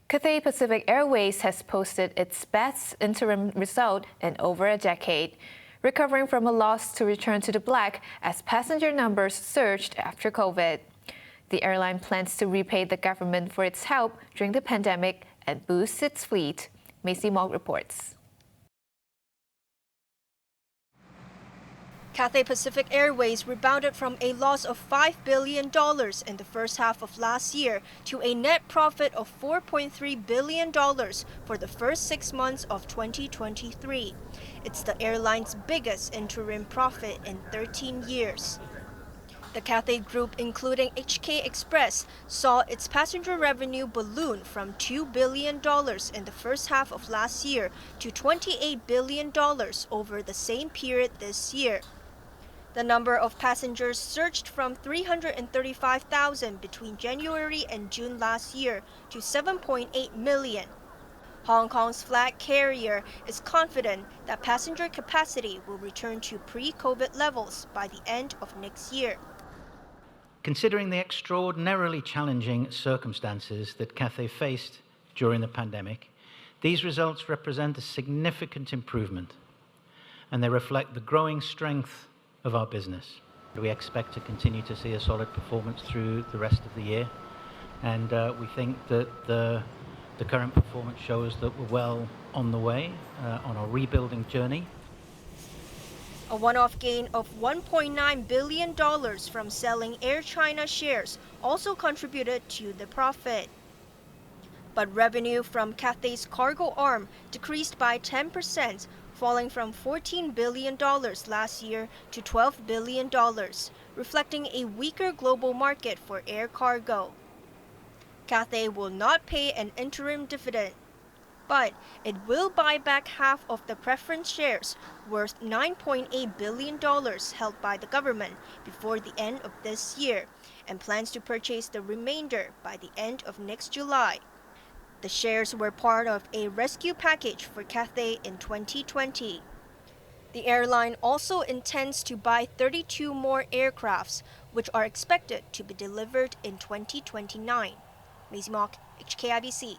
Cathay Pacific Airways has posted its best interim result in over a decade, recovering from a loss to return to the black as passenger numbers surged after COVID. The airline plans to repay the government for its help during the pandemic and boost its fleet. Macy Mogg reports. Cathay Pacific Airways rebounded from a loss of $5 billion in the first half of last year to a net profit of $4.3 billion for the first 6 months of 2023. It's the airline's biggest interim profit in 13 years. The Cathay Group, including HK Express, saw its passenger revenue balloon from $2 billion in the first half of last year to $28 billion over the same period this year. The number of passengers surged from 335,000 between January and June last year to 7.8 million. Hong Kong's flag carrier is confident that passenger capacity will return to pre-COVID levels by the end of next year. Considering the extraordinarily challenging circumstances that Cathay faced during the pandemic, these results represent a significant improvement, and they reflect the growing strength of our business. We expect to continue to see a solid performance through the rest of the year, and we think that the current performance shows that we're well on the way on our rebuilding journey. A one-off gain of $1.9 billion from selling Air China shares also contributed to the profit. But revenue from Cathay's cargo arm decreased by 10%, falling from $14 billion last year to $12 billion, reflecting a weaker global market for air cargo. Cathay will not pay an interim dividend, but it will buy back half of the preference shares worth $9.8 billion held by the government before the end of this year, and plans to purchase the remainder by the end of next July. The shares were part of a rescue package for Cathay in 2020. The airline also intends to buy 32 more aircrafts, which are expected to be delivered in 2029. Macy Mogg, HKIBC.